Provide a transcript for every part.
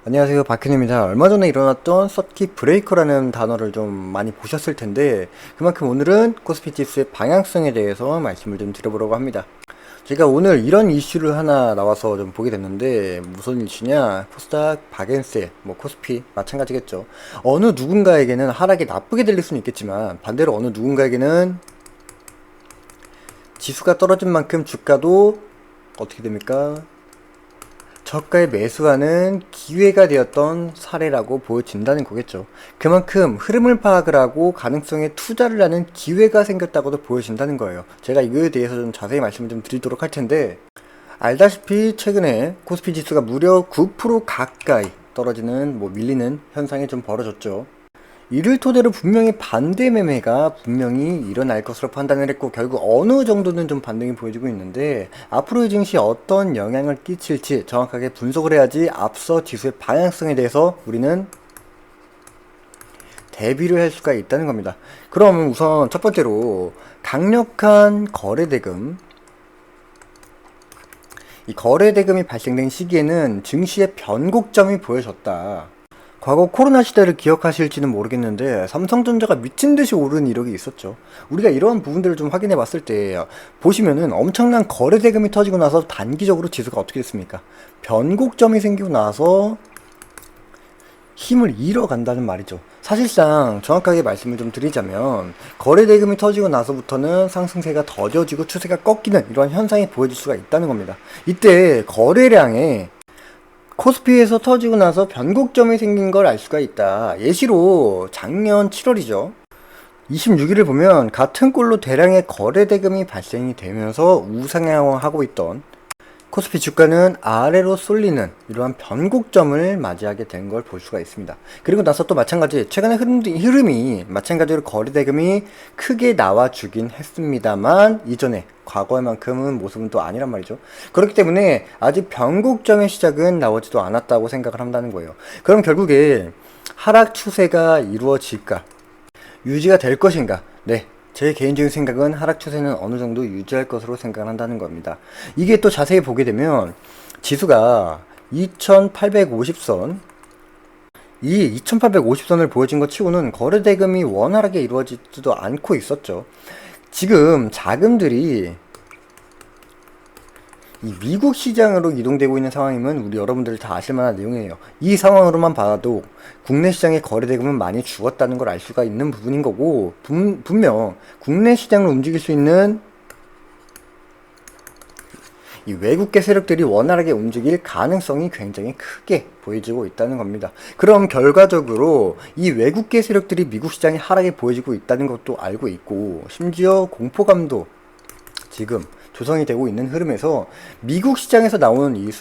안녕하세요, 박현입니다. 얼마 전에 일어났던 서킷 브레이커라는 단어를 좀 많이 보셨을 텐데, 그만큼 오늘은 코스피 지수의 방향성에 대해서 말씀을 좀 드려보려고 합니다. 제가 오늘 이런 이슈를 하나 나와서 좀 보게 됐는데, 무슨 이슈냐? 코스닥, 박앤세, 코스피 마찬가지겠죠. 어느 누군가에게는 하락이 나쁘게 들릴 수는 있겠지만, 반대로 어느 누군가에게는 지수가 떨어진 만큼 주가도 어떻게 됩니까? 저가에 매수하는 기회가 되었던 사례라고 보여진다는 거겠죠. 그만큼 흐름을 파악을 하고 가능성에 투자를 하는 기회가 생겼다고도 보여진다는 거예요. 제가 이거에 대해서 좀 자세히 말씀을 좀 드리도록 할 텐데, 알다시피 최근에 코스피 지수가 무려 9% 가까이 떨어지는 밀리는 현상이 좀 벌어졌죠. 이를 토대로 분명히 반대 매매가 분명히 일어날 것으로 판단을 했고, 결국 어느 정도는 좀 반등이 보여지고 있는데, 앞으로의 증시에 어떤 영향을 끼칠지 정확하게 분석을 해야지 앞서 지수의 방향성에 대해서 우리는 대비를 할 수가 있다는 겁니다. 그럼 우선 첫 번째로 강력한 거래대금, 이 거래대금이 발생된 시기에는 증시의 변곡점이 보여졌다. 과거 코로나 시대를 기억하실지는 모르겠는데 삼성전자가 미친듯이 오른 이력이 있었죠. 우리가 이러한 부분들을 좀 확인해 봤을 때 보시면은 엄청난 거래 대금이 터지고 나서 단기적으로 지수가 어떻게 됐습니까? 변곡점이 생기고 나서 힘을 잃어간다는 말이죠. 사실상 정확하게 말씀을 좀 드리자면 거래 대금이 터지고 나서부터는 상승세가 더뎌지고 추세가 꺾이는 이러한 현상이 보여질 수가 있다는 겁니다. 이때 거래량에 코스피에서 터지고 나서 변곡점이 생긴 걸 알 수가 있다. 예시로 작년 7월이죠. 26일을 보면 같은 꼴로 대량의 거래 대금이 발생이 되면서 우상향하고 있던 코스피 주가는 아래로 쏠리는 이러한 변곡점을 맞이하게 된 걸 볼 수가 있습니다. 그리고 나서 또 마찬가지 최근의 흐름이 마찬가지로 거래 대금이 크게 나와주긴 했습니다만 이전에 과거만큼은 모습은 또 아니란 말이죠. 그렇기 때문에 아직 변곡점의 시작은 나오지도 않았다고 생각을 한다는 거예요. 그럼 결국에 하락 추세가 이루어질까? 유지가 될 것인가? 네. 제 개인적인 생각은 하락 추세는 어느 정도 유지할 것으로 생각을 한다는 겁니다. 이게 또 자세히 보게 되면 지수가 2850선, 이 2850선을 보여준 것 치고는 거래 대금이 원활하게 이루어지지도 않고 있었죠. 지금 자금들이 이 미국 시장으로 이동되고 있는 상황이면 우리 여러분들 다 아실 만한 내용이에요. 이 상황으로만 봐도 국내 시장의 거래 대금은 많이 죽었다는 걸 알 수가 있는 부분인 거고, 분명 국내 시장을 움직일 수 있는 이 외국계 세력들이 원활하게 움직일 가능성이 굉장히 크게 보여지고 있다는 겁니다. 그럼 결과적으로 이 외국계 세력들이 미국 시장이 하락에 보여지고 있다는 것도 알고 있고, 심지어 공포감도 지금 조성이 되고 있는 흐름에서 미국 시장에서 나오는 이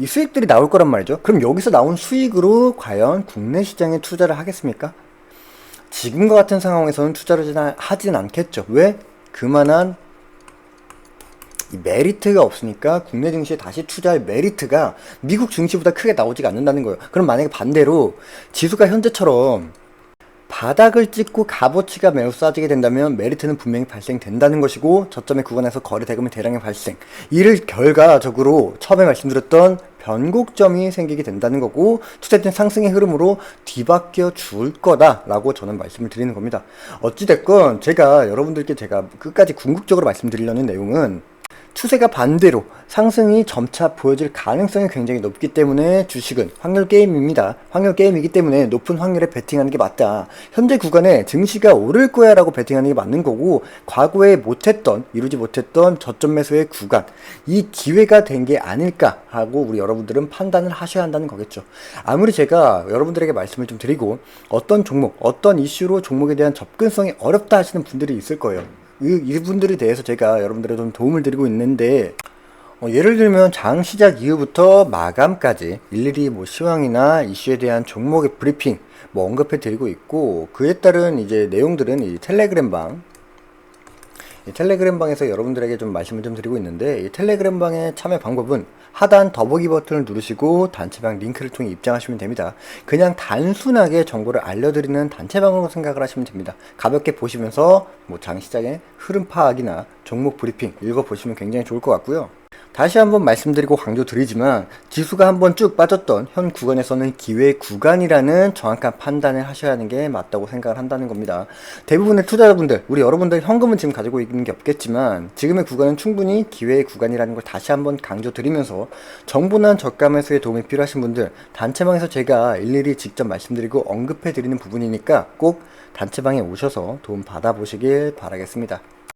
수익들이 나올 거란 말이죠. 그럼 여기서 나온 수익으로 과연 국내 시장에 투자를 하겠습니까? 지금과 같은 상황에서는 투자를 하진 않겠죠. 왜? 그만한 이 메리트가 없으니까 국내 증시에 다시 투자할 메리트가 미국 증시보다 크게 나오지가 않는다는 거예요. 그럼 만약에 반대로 지수가 현재처럼 바닥을 찍고 값어치가 매우 싸지게 된다면 메리트는 분명히 발생된다는 것이고, 저점의 구간에서 거래 대금의 대량의 발생, 이를 결과적으로 처음에 말씀드렸던 변곡점이 생기게 된다는 거고, 투자된 상승의 흐름으로 뒤바뀌어 줄 거다라고 저는 말씀을 드리는 겁니다. 어찌됐건 제가 여러분들께 끝까지 궁극적으로 말씀드리려는 내용은, 추세가 반대로 상승이 점차 보여질 가능성이 굉장히 높기 때문에 주식은 확률 게임입니다. 확률 게임이기 때문에 높은 확률에 베팅하는 게 맞다. 현재 구간에 증시가 오를 거야 라고 베팅하는 게 맞는 거고, 과거에 이루지 못했던 저점 매수의 구간, 이 기회가 된 게 아닐까 하고 우리 여러분들은 판단을 하셔야 한다는 거겠죠. 아무리 제가 여러분들에게 말씀을 좀 드리고 어떤 종목, 어떤 이슈로 종목에 대한 접근성이 어렵다 하시는 분들이 있을 거예요. 이분들에 대해서 제가 여러분들의 좀 도움을 드리고 있는데, 예를 들면 장 시작 이후부터 마감까지 일일이 시황이나 이슈에 대한 종목의 브리핑 언급해 드리고 있고, 그에 따른 이제 내용들은 이 텔레그램방에서 여러분들에게 좀 말씀을 좀 드리고 있는데, 이 텔레그램방의 참여 방법은 하단 더보기 버튼을 누르시고 단체방 링크를 통해 입장하시면 됩니다. 그냥 단순하게 정보를 알려드리는 단체방으로 생각을 하시면 됩니다. 가볍게 보시면서 장시장의 흐름 파악이나 종목 브리핑 읽어보시면 굉장히 좋을 것 같고요. 다시 한번 말씀드리고 강조드리지만 지수가 한번 쭉 빠졌던 현 구간에서는 기회 구간이라는 정확한 판단을 하셔야 하는 게 맞다고 생각을 한다는 겁니다. 대부분의 투자자분들, 우리 여러분들 현금은 지금 가지고 있는 게 없겠지만 지금의 구간은 충분히 기회의 구간이라는 걸 다시 한번 강조드리면서 정보난 저가 매수에 도움이 필요하신 분들, 단체방에서 제가 일일이 직접 말씀드리고 언급해 드리는 부분이니까 꼭 단체방에 오셔서 도움 받아보시길 바라겠습니다.